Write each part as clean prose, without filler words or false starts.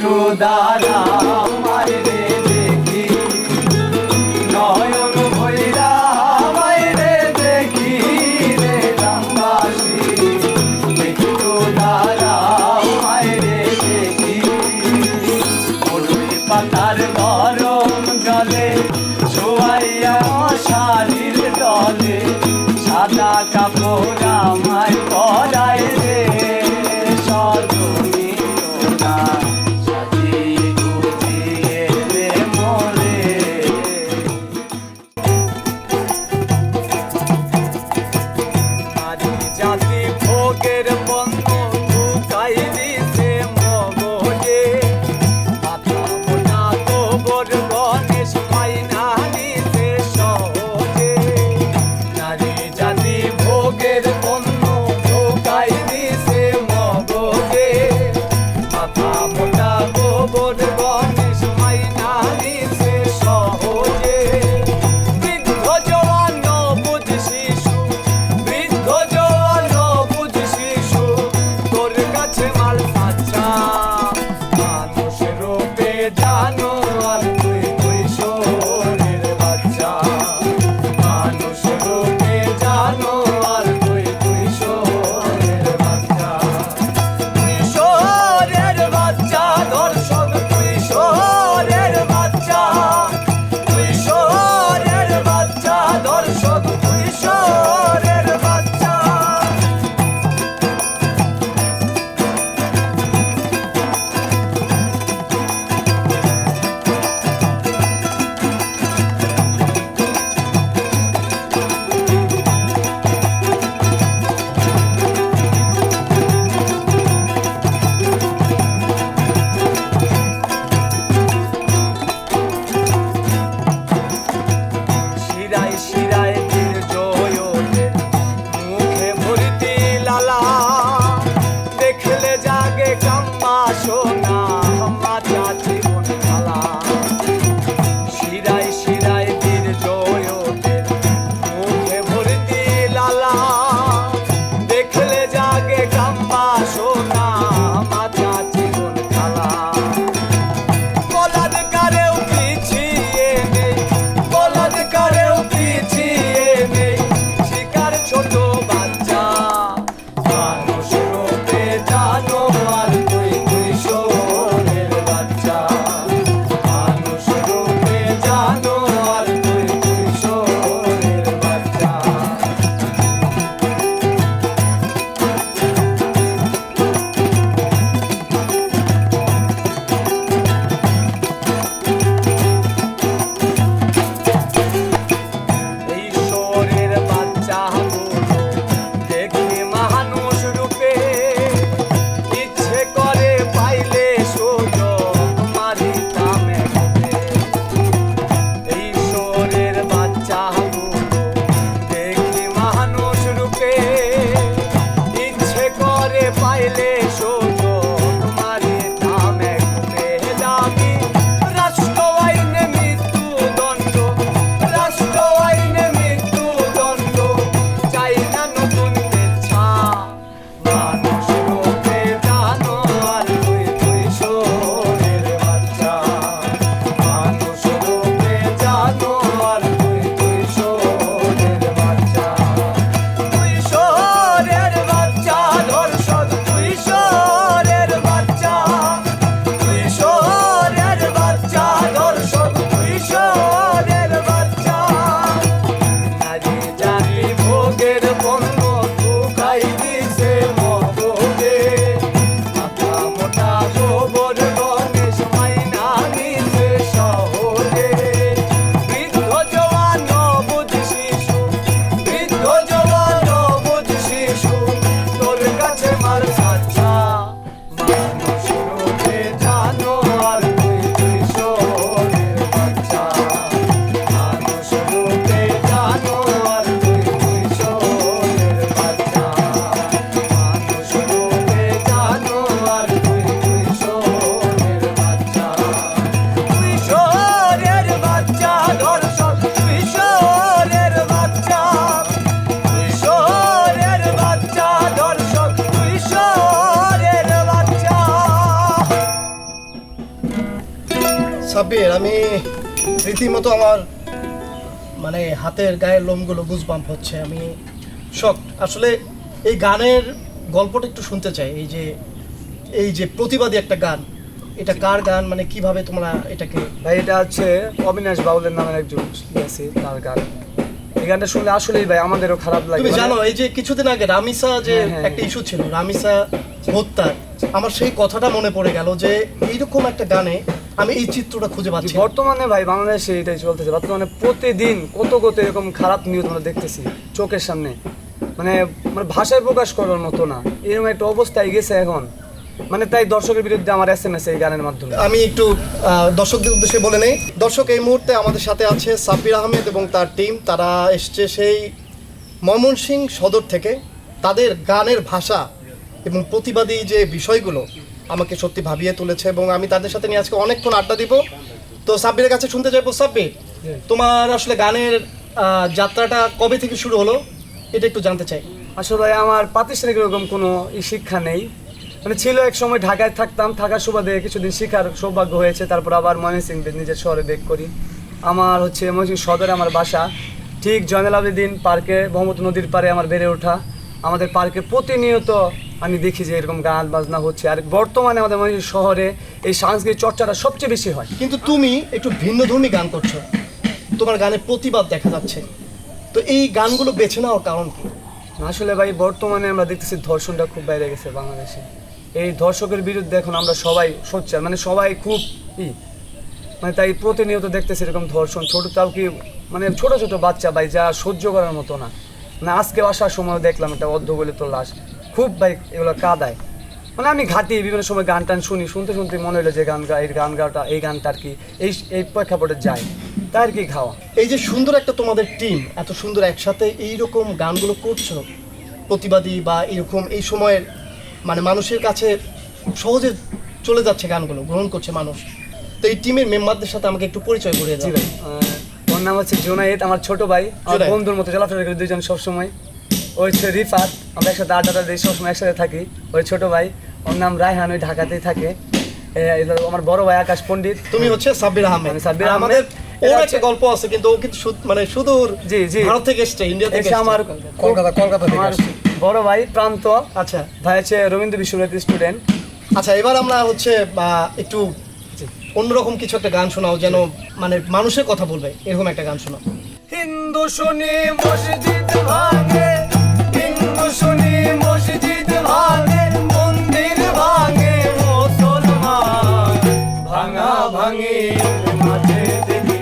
একটু দাঁড়া মাইরে দেখি নয়ন ভৈরা মাইরে দেখি রে গ্রামবাসী একটু দাঁড়া মাইরে দেখি মরুই পাতার গরম জলে শোয়াইয়া শাড়ির দলে সাদা কাপড় আমায় পরাই রে সজনী সোনা সাজিয়ে গুজিয়ে রে মোরে নারী জাতি ভোগের বন্ধ ঢুকাই দিছে মগজে মাথা মোটা গোবর গণেশ মাইনা নিছে সহজে নারী জাতি ভোগের বন্ধ ঢুকাই দিছে মগজে মাথা মোটা গোবর গণেশ মাইনা নিছে সহজে বৃদ্ধ জওয়ান বুঝ শিশু বৃদ্ধ জওয়ান বুঝ শিশু তোর কাছে মাল সাচ্চা মানুষ রূপে জানো আর তুই কৈশোরের বাচ্চা মানুষ রূপে জানো আর তুই কৈশোরের বাচ্চা কৈশোরের বাচ্চা দর্শক কৈশোরের বাচ্চা কৈশোরের বাচ্চা দর্শক কৈশোরের বাচ্চা শিরায় শিরায় নির্জয়দের মুখে ভর্তি লালা দেখলে জাগে কাম্মা সোনা মাথা জীবন খালা শিরায় শিরায় নির্জয়দের মুখে ভর্তি লালা দেখলে জাগে কাম্মা সোনা মাথা জীবন খালা বলাৎকারেও পিছিয়ে নেই বলাৎকারেও পিছিয়ে সাব্বির, আমি রীতিমতো আমার মানে হাতের গায়ের লোমগুলো গুজবাম্প হচ্ছে। আমি শক। আসলে এই গানের গল্পটা একটু শুনতে চাই। এই যে প্রতিবাদী একটা গান, এটা কার গান, মানে কিভাবে তোমরা এটাকে? ভাই এটা হচ্ছে অবিনাশ বাউলের নামের একজন আছে, তার গান। এই গানটা শুনলে আসলেই ভাই আমাদেরও খারাপ লাগে। তুমি জানো এই যে কিছুদিন আগে রামিসা যে একটা ইস্যু ছিল, রামিসা হত্যা, আমার সেই কথাটা মনে পড়ে গেল যে এইরকম একটা গানে আমি এই চিত্রটা খুঁজে পাচ্ছি। বর্তমানে ভাই বাংলাদেশে এটাই চলতেছে, বর্তমানে প্রতিদিন কত এরকম খারাপ নিউজ আমরা দেখতেছি চোখের সামনে, মানে মানে ভাষায় প্রকাশ করার মতো না, এরকম একটা অবস্থায় গেছে এখন। মানে তাই দর্শকের বিরুদ্ধে আমার SMS এই গানের মাধ্যমে আমি একটু দর্শকদের উদ্দেশ্যে বলে নেই। দর্শক, এই মুহূর্তে আমাদের সাথে আছে সাব্বির আহমেদ এবং তার টিম। তারা এসছে সেই ময়মনসিংহ সদর থেকে। তাদের গানের ভাষা এবং প্রতিবাদী যে বিষয়গুলো আমাকে সত্যি ভাবিয়ে তুলেছে, এবং আমি তাদের সাথে নিয়ে আজকে অনেকক্ষণ আড্ডা দিব। তো সাব্বিরের কাছে শুনতে চাইবো, সাব্বির তোমার আসলে গানের যাত্রাটা কবে থেকে শুরু হলো এটা একটু জানতে চাই। আসলে ভাই আমার প্রাতিষ্ঠানিক এরকম কোনো শিক্ষা নেই, মানে ছিল এক সময় ঢাকায় থাকতাম, থাকার সুবাদে কিছুদিন শেখার সৌভাগ্য হয়েছে, তারপর আবার ময়মনসিংহ নিজের শহরে বেক করি। আমার হচ্ছে ময়মনসিংহ সদরে আমার বাসা, ঠিক জয়নুল আবেদিন পার্কে ব্রহ্মপুত্র নদীর পাড়ে আমার বেড়ে ওঠা। আমাদের পার্কে প্রতিনিয়ত আমি দেখি যে এরকম গান বাজনা হচ্ছে, আর বর্তমানে আমাদের ময়মনসিংহ শহরে এই সাংস্কৃতিক চর্চাটা সবচেয়ে বেশি হয়। কিন্তু তুমি একটু ভিন্নধর্মী গান করছো, তোমার গানে প্রতিবাদ দেখা যাচ্ছে, তো এই গানগুলো বেছে নেওয়ার কারণ কি? আসলে ভাই বর্তমানে আমরা দেখতেছি ধর্ষণটা খুব বাইরে গেছে বাংলাদেশে। এই ধর্ষকের বিরুদ্ধে এখন আমরা সবাই সোচ্চার, মানে সবাই খুব মানে তাই প্রতিনিয়ত দেখতেছি এরকম ধর্ষণ, তাও কি মানে ছোট বাচ্চা ভাই, যা সহ্য করার মতো না। মানে আজকে আসার সময় দেখলাম একটা অর্ধগলিত লাশ, খুব ভাই এগুলো কাঁদায়। মানে আমি ঘাটি বিভিন্ন সময় গান টান শুনতে মনে হলো যে এই গানটা আর কি এই প্রেক্ষাপটে যায়, তাই আর কি খাওয়া। এই যে সুন্দর একটা তোমাদের টিম, এত সুন্দর একসাথে এইরকম গানগুলো করছো, প্রতিবাদী বা এরকম এই সময়ের মানে মানুষের কাছে সহজে চলে যাচ্ছে, গানগুলো গ্রহণ করছে মানুষ। তো এই টিমের মেম্বারদের সাথে আমাকে একটু পরিচয় করিয়ে জি দিই। ভাই, ওর নাম হচ্ছে জুনায়েদ, আমার ছোট ভাই, আমার বন্ধুর মতো চলাফেরা করি দুজন সবসময়। ওই হচ্ছে রিফাত, আমরা একসাথে আড্ডা দিই, সবসময় একসাথে থাকি। ওই ছোট ভাই, ওর নাম রায়হান, ওই ঢাকাতেই থাকে। আমার বড় ভাই আকাশ পণ্ডিত। তুমি হচ্ছে সাব্বির আহমেদ। সাব্বির আহমেদ, আমাদের ওর একটা গল্প আছে, কিন্তু ও কিন্তু মানে সুদূর ভারত থেকে এসছে, ইন্ডিয়া থেকে এসছে। আমার কলকাতা থেকে আমার বড় ভাই প্রান্ত। আচ্ছা ভাই হচ্ছে রবীন্দ্র বিশ্ববিদ্যালয়ের স্টুডেন্ট। আচ্ছা, এবার আমরা হচ্ছে একটু অন্যরকম কিছু একটা গান শোনাও, যেন মানে মানুষের কথা বলবে, এরকম একটা গান শোনাও। হিন্দু শুনি মসজিদ ভাঙে, হিন্দু শুনি মসজিদ ভাঙে, মন্দির ভাঙে মুসলমান, ভাঙা ভাঙি মাঝে দেখি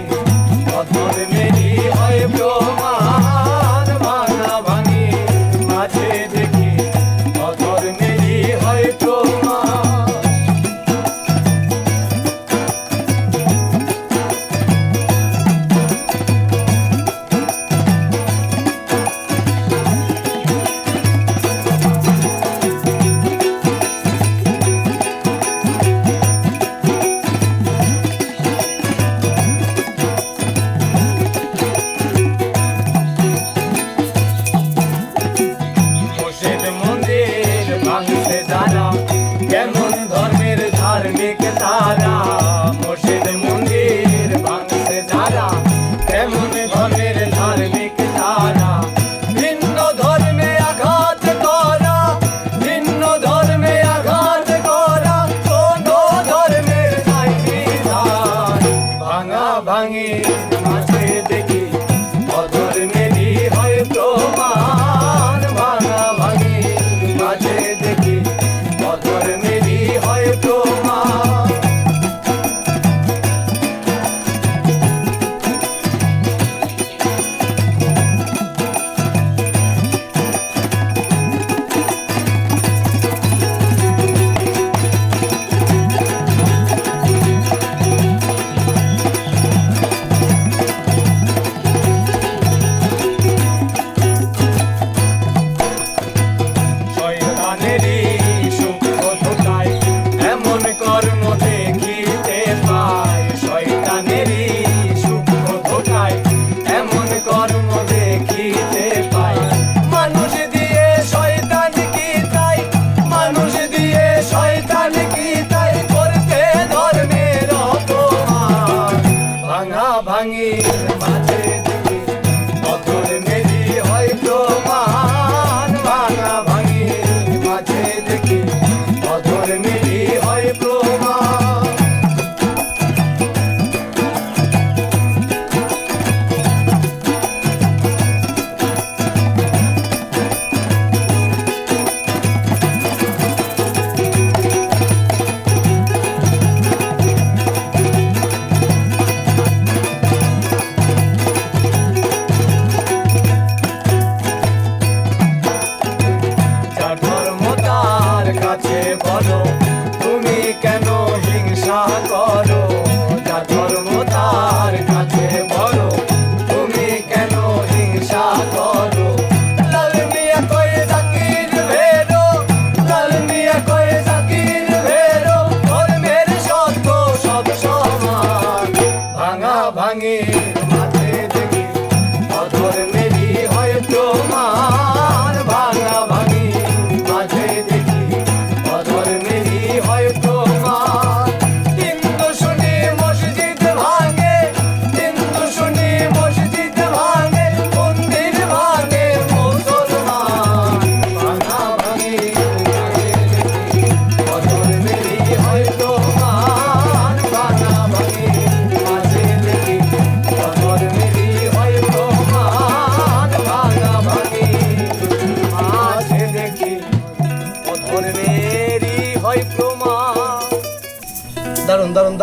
অধর মেরি হয় প্রমাণ, ভাঙা ভাঙি মাঝে দেখি অধর মেরি হয় প্রমাণ।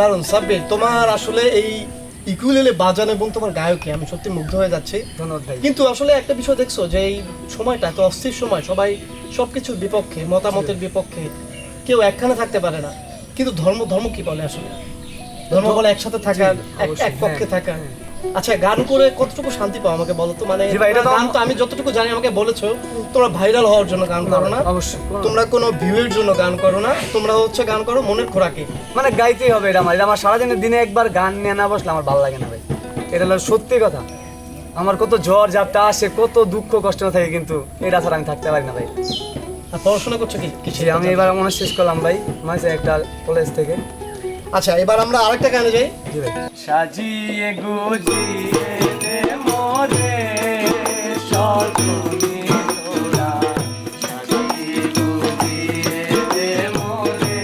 দারুণ সাব্বির, তোমার আসলে এই ইকুয়েলে বাজানো এবং তোমার গায়কে আমি সত্যি মুগ্ধ হয়ে যাচ্ছি। ধন্যবাদ ভাই। কিন্তু আসলে একটা বিষয় দেখছো যে এই সময়টা এত অস্থির সময়, সবাই সবকিছুর বিপক্ষে, মতামতের বিপক্ষে, কেউ একখানে থাকতে পারে না। কিন্তু ধর্ম কি বলে আসলে? ধর্ম বলে একসাথে থাকার, অবশ্যই, এক পক্ষে হ্যাঁ, থাকা। হ্যাঁ। আচ্ছা, গান করে কতটুকু শান্তি পাও আমাকে বলো তো। মানে জি ভাই, এটা তো গান তো আমি যতটুকু জানি, আমাকে বলেছো তোমরা ভাইরাল হওয়ার জন্য গান করো না, অবশ্যই তোমরা কোনো ভিউয়ের জন্য গান করো না, তোমরা হচ্ছে গান করো মনের খোরাকে। মানে গাইতেই হবে, এটা আমার সারাদিনের দিনে একবার গান নিয়ে না বসলে আমার ভালো লাগে না ভাই। এটা হলো সত্যি কথা। আমার কত ঝড় ঝাপটা আসে, কত দুঃখ কষ্ট থাকে, কিন্তু এটা ছাড়া আমি থাকতে পারি না ভাই। আর পড়াশোনা করছো কি জি, আমি এবার অনার্স শেষ করলাম ভাই, মাঝে একটা কলেজ থেকে। আচ্ছা, এবার আমরা আরেকটা গানে যাই। জি ভাই। সাজিয়ে গুজিয়ে দে মোরে সজনী তোরা, সাজিয়ে গুজিয়ে দে মোরে,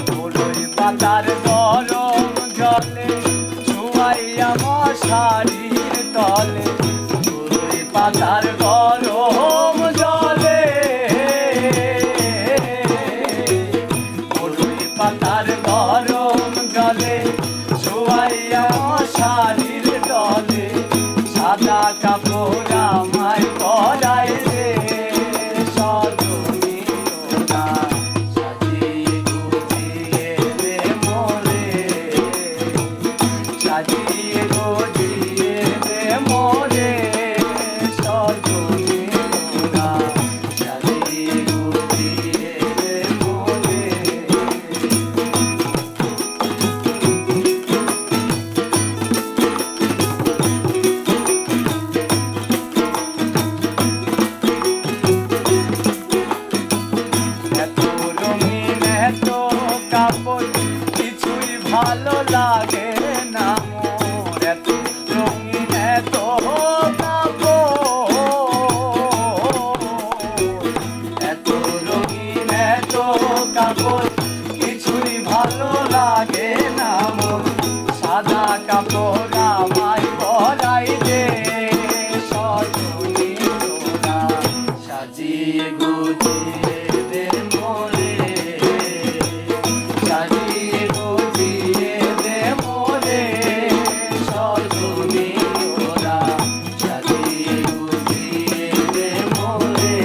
ফুলই পাতার গরম জলে ছুঁয়াইয়া মশারির তলে, ফুলই পাতার গরম জলে, ফুলই পাতার গরম জলে ছুঁয়াইয়া মশারির তলে, সাদা কাপড় আমায় পরাই রে সজনী তোরা, সাজিয়ে গুজিয়ে দে মোরে, সাজিয়ে গুজিয়ে দে মোরে সজনী তোরা, সাজিয়ে গুজিয়ে দে মোরে। এত রঙিন এত কাপড় কিছুই ভালো লাগে না মোর, এত রঙিন এত কাপড়, এত রঙিন এত কাপড় কিছুই ভালো লাগে না মোর, সাদা কাপড় আমায় পরাই দে সজনী তোরা, সাজিয়ে গুজিয়ে দে মোরে, সাজিয়ে গুজিয়ে দে মোরে সজনী তোরা, সাজিয়ে গুজিয়ে দে মোরে।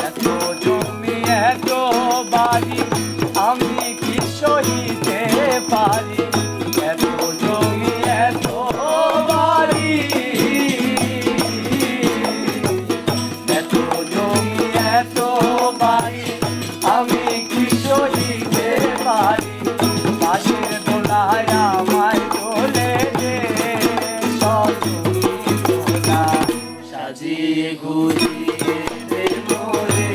এত জমি এত বাড়ি আমি কি সহিতে পারি, এত জমি এত বাড়ি, এত জমি এত বাড়ি আমি কি সহিতে পারি, পাশের দোলায় আমায় তোলে দে সজনী তোরা, সাজিয়ে গুজিয়ে দে মোরে,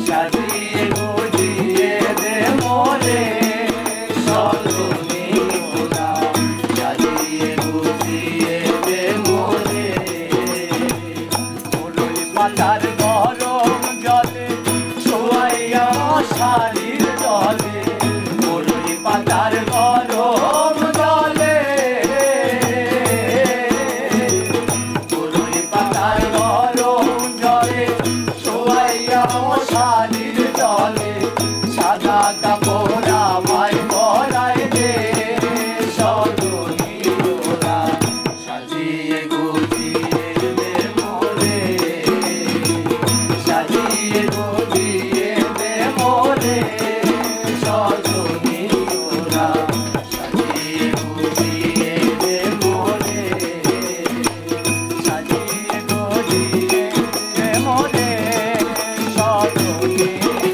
সাজিয়ে গুজিয়ে দে মোরে সজনী তোরা, সাজিয়ে গুজিয়ে দে মোরে, ফুলই পাতার গরম জলে ছুঁয়াইয়া মশারির তলে, ফুলই পাতার গরম জলে, ফুলই পাতার গরম জলে ছুঁয়াইয়া মশারির তলে, সাদা কাপড় আমায় পরাই দে সজনী তোরা, সাজিয়ে গুজিয়ে দে মোরে, সাজিয়ে গুজিয়ে দে মোরে সজনী তোরা, সাজিয়ে গুজিয়ে দে মোরে, সাজিয়ে গুজিয়ে দে মোরে সজনী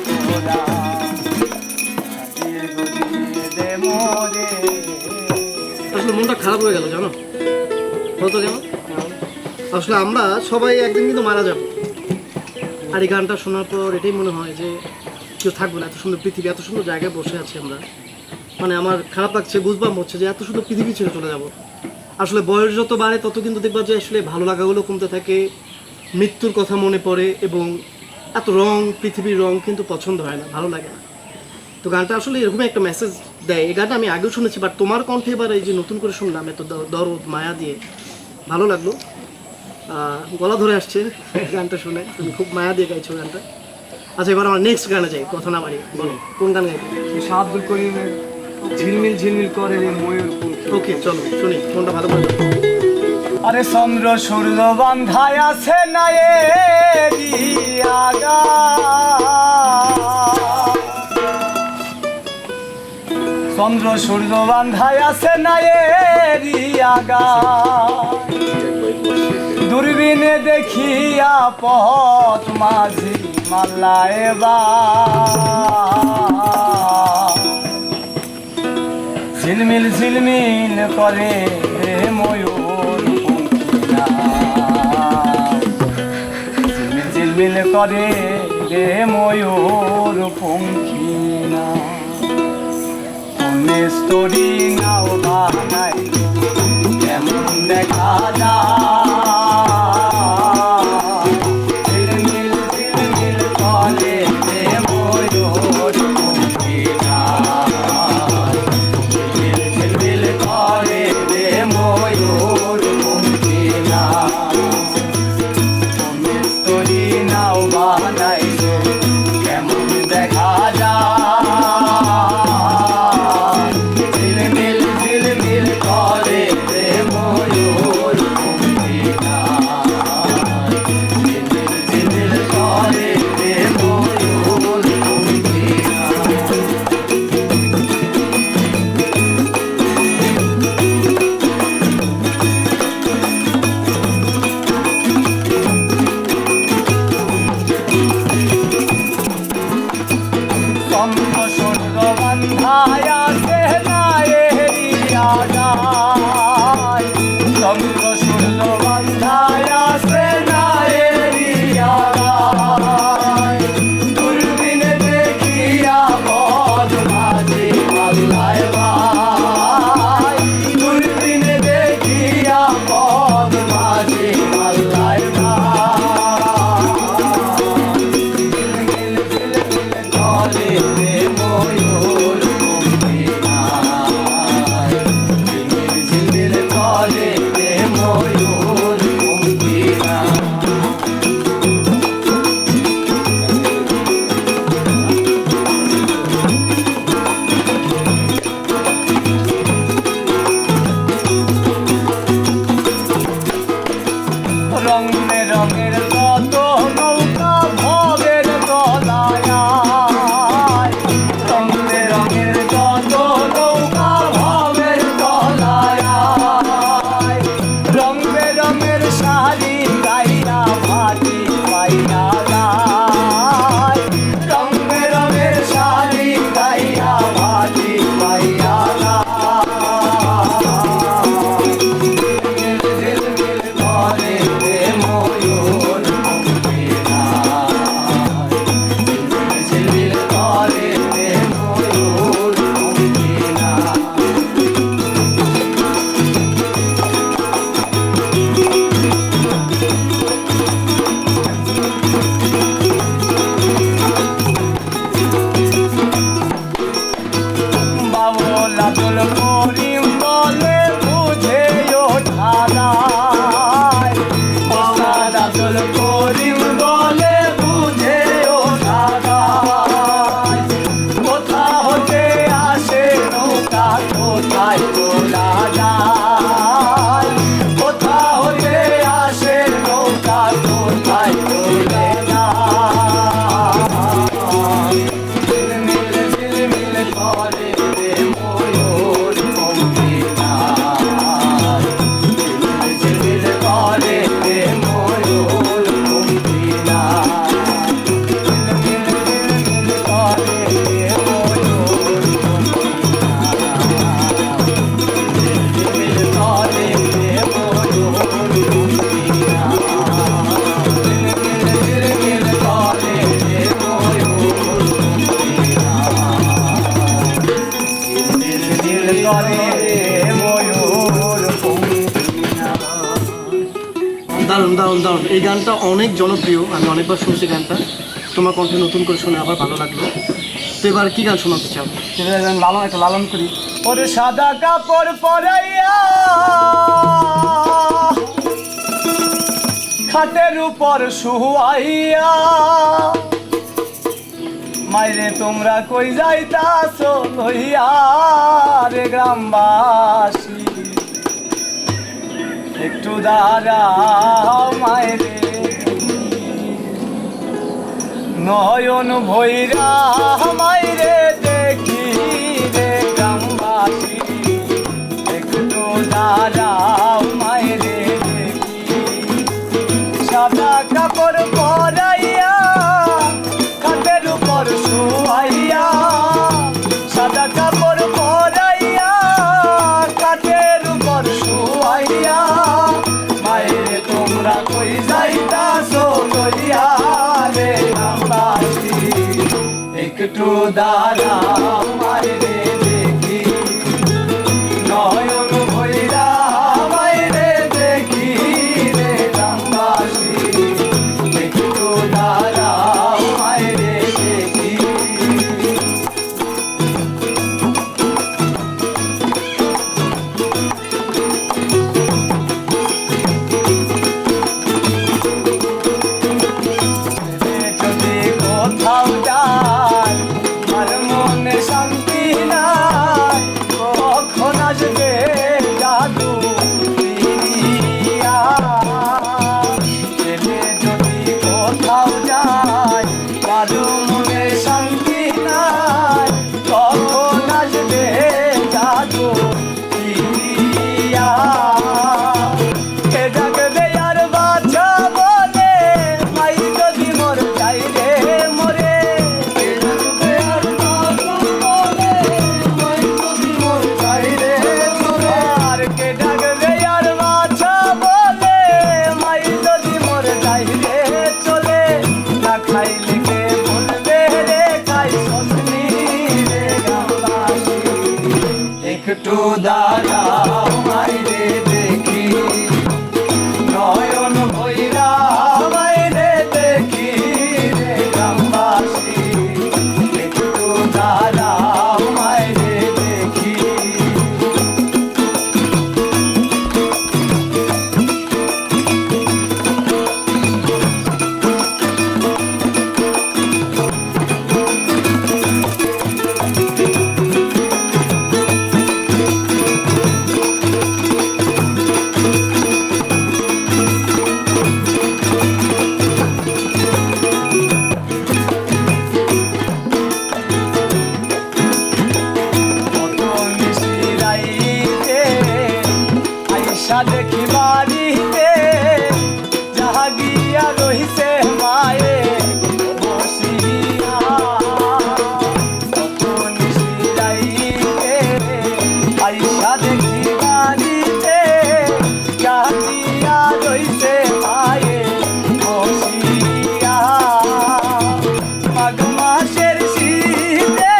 তোরা, সাজিয়ে গুজিয়ে দে মোরে। আসলে মনটা খারাপ হয়ে গেল, জানো বলতো কেন? আসলে আমরা সবাই একদিন কিন্তু মারা যাব, আর এই গানটা শোনার পর এটাই মনে হয় যে কেউ থাকবে না। এত সুন্দর পৃথিবী, এত সুন্দর জায়গায় বসে আছি আমরা, মানে আমার খারাপ লাগছে, বুঝবাম হচ্ছে যে এত সুন্দর পৃথিবী ছেড়ে চলে যাব। আসলে বয়স যত বাড়ে তত কিন্তু দেখবা যে আসলে ভালো লাগাগুলো কমতে থাকে, মৃত্যুর কথা মনে পড়ে, এবং এত রং, পৃথিবীর রং কিন্তু পছন্দ হয় না, ভালো লাগে না। তো গানটা আসলে এরকম একটা মেসেজ দেয়। এই গানটা আমি আগেও শুনেছি, বাট তোমার কণ্ঠে এবার এই যে নতুন করে শুনলাম এত দরদ মায়া দিয়ে, ভালো লাগলো। গলা ধরে আসছে গানটা শুনে, তুমি খুব মায়া দিয়ে গাইছো গানটা। আচ্ছা, এবার আমার নেক্সট গানে যাই, কথা না বাড়ি, বলো কোন গান গাইবে? আব্দুল করিমের ঝিলমিল ঝিলমিল করে রে ময়ূর পঙ্খী। ওকে, চলো শুনি কোনটা ভালো করে। আরে চন্দ্র সূর্য বান্ধায় আছে না এরি আগা, চন্দ্র সূর্য বান্ধায় আছে না এরি আগা, দূরবীনে দেখিয়া পথ মাঝি মাল্লায় বা, ঝিলমিল ঝিলমিল করে রে ময়ূর পঙ্খিরা, ঝিলমিল ঝিলমিল করে রে ময়ূর পঙ্খিরা। কোনে স্তরি নাও বানাই কেমন দেখা যায়, ঝিলমিল ঝিলমিল করে রে ময়ূর পঙ্খিরা, ঝিলমিল করে রে ময়ূর পঙ্খিরা। কোনে স্তরি নাও বানাই কেমন দেখা যায়, ঝিলমিল ঝিলমিল করে রে ময়ূর পঙ্খিরা, ঝিলমিল ঝিলমিল করে রে ময়ূর পঙ্খিরা। চন্দ্র সূর্য বান্ধায় আছে না এরি আগায়, চন্দ্র সূর্য বান্ধায় আছে না এরি আগায়, দূরবীনে দেখিয়া পথ মাঝি মাল্লায় ভাই, দূরবীনে দেখিয়া পথ মাঝি মাল্লায় ভাই, ঝিলমিল ঝিলমিল করে রে ময়ূর পঙ্খিরা, ঝিলমিল ঝিলমিল করে রে ময়ূর পঙ্খিরা। রং বেরঙের কত নৌকা ভবের তলায়, রং বেরঙের কত নৌকা ভবের তলায়, রং বেরঙের শাড়ি গাইয়া ভাটি পাইয়া যায়, রং বেরঙের শাড়ি গাইয়া ভাটি পাইয়া যায়, ঝিলমিল করে রে ময়ূর পঙ্খিরা, ঝিলমিল করে রে ময়ূর পঙ্খিরা। বাউল আব্দুল করিম বলে বুঝে ওঠা যায়, ওস্তাদ আব্দুল করিম বলে বুঝে ওঠা যায়, কোথা হতে আসে নৌকা কোথায় তোলা যায়, কোথা হতে আসে নৌকা কোথায় তোলে যায়, ঝিলমিল ঝিলমিল করে রে ময়ূর পঙ্খিরা, ঝিলমিল ঝিলমিল করে রে ময়ূর পঙ্খিরা, ঝিলমিল ঝিলমিল করে রে ময়ূর দারুণ দারুণ দারুণ, এই গানটা অনেক জনপ্রিয়, আমি অনেকবার শুনছি গানটা। তোমার কণ্ঠে নতুন করে শুনে আবার ভালো লাগলো। তো এবার কি গান শোনাতে চাও? সেটা আমি লালন একটা লালন করি। ওরে সাদা কাপড় পরাইয়া খাটের উপর শুয়াইয়া মাইরে তোমরা কই যাইতাছো লইয়া রে গ্রামবাসী, একটু দাঁড়াও মাইরে নয়ন ভৈরা মাইরে দেখি রে গ্রামবাসী, একটু দাঁড়াও মাইরে দেখি। সাদা কাপড় পরাইয়া খাটের উপর শুয়াইয়া, সাদা কাপড় পরাইয়া খাটের উপর শুয়াইয়া মাইরে তোমরা কই যাইতাছো লইয়া রে গ্রামবাসী, একটু দাঁড়াও মাইরে দেখি নয়ন ভৈরা মাইরে দেখি রে গ্রামবাসী, একটু দাঁড়াও মাইরে দেখি। যদি কোথাও যাই আর মনে শান্তি নাই, কখন আসবে জাদু ফিরিয়া। যদি কোথাও যাই আর মনে শান্তি নাই, কখন আসবে জাদু ফিরিয়া। কে ডাকবে আর বাচ্চা বলে মাই যদি মোর যাই রে মরে, কে ডাকবে আর বাচ্চা বলে মাই যদি মোর যাই রে মরে। আর কে ডাকবে আর বাচ্চা বলে মাই যদি মোর যাই রে চলে, না খাইলে কে বলবে রে খাই সন্নি রে গ্রামবাসী, একটু দাঁড়াও মাইরে দেখি নয়ন ভৈরা মাইরে দেখি রে গ্রামবাসী, একটু দাঁড়াও মাইরে দেখি। কত মিশিরাইতে আইসা দেখি বাড়িতে, যাহা গিয়া রহিছে মায়ে বসিয়া। কত মিশিরাইতে আইসা দেখি বাড়িতে, যাহা গিয়া রহিছে মায়ে বসিয়া। মাঘ মাসের শীতে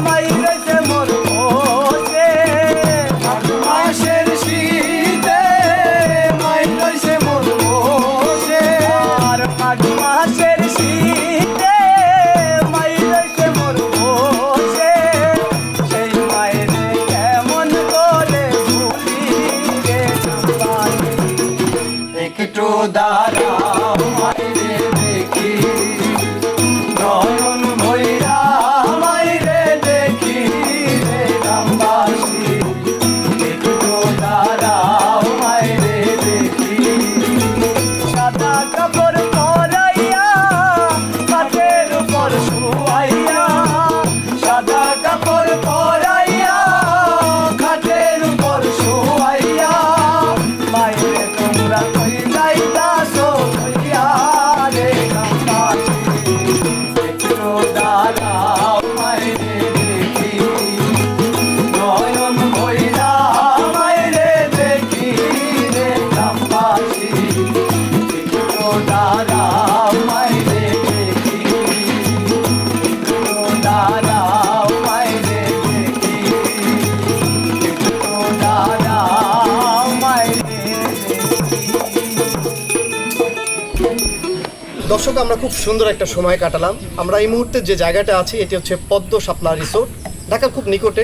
মাই রইছে মোর বসে, মাঘ মাসের শীতে মাই রইছে মোর বসে। আর মাঘ মাসের শীতে মাই রইছে মোর বসে, সেই মায়েরে কেমন করে ভুলি রে গ্রামবাসী, একটু দাঁড়াও মাইরে দেখি নয়ন ভৈরা মাইরে দেখি রে গ্রামবাসী, একটু দাঁড়াও মাইরে দেখি। সাদা কাপড় পরাইয়া খাটের উপর শুয়াইয়া, সাদা কাপড় পরাইয়া খাটের উপর শুয়াইয়া মাইরে তোমরা কই যাইতাছো লইয়া রে গ্রামবাসী, একটু দাঁড়াও মাইরে দেখি নয়ন ভৈরা মাইরে দেখি রে গ্রামবাসী, একটু দাঁড়াও মাইরে দেখি, একটু দাঁড়াও মাইরে দেখি, একটু দাঁড়াও মাইরে দেখি। দর্শক, আমরা খুব সুন্দর একটা সময় কাটালাম। আমরা এই মুহূর্তে যে জায়গাটা আছি এটি হচ্ছে পদ্ম শাপলা রিসোর্ট, ঢাকার খুব নিকটে।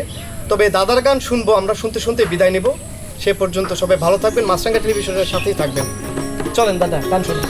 তবে দাদার গান শুনবো, আমরা শুনতে শুনতে বিদায় নেব। সে পর্যন্ত সবাই ভালো থাকবেন, মাছরাঙা টেলিভিশনের সাথেই থাকবেন। চলেন দাদা, গান শুনুন।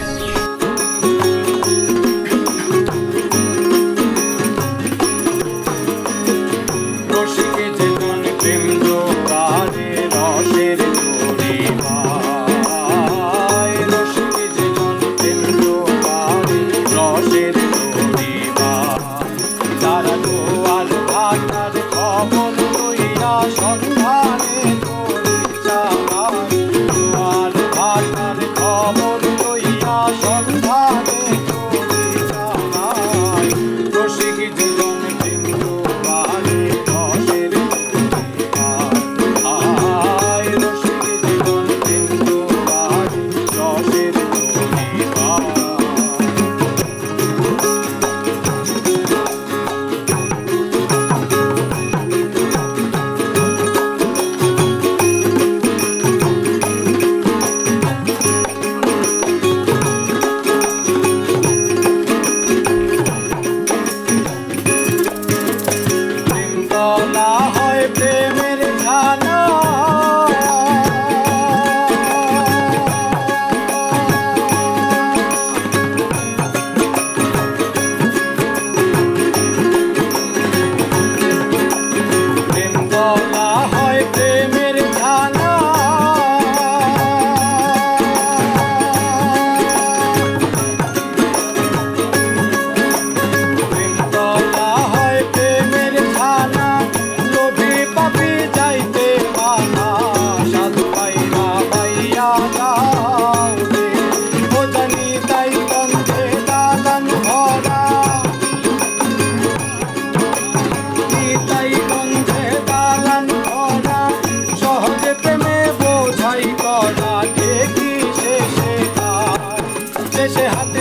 শেষে হাতে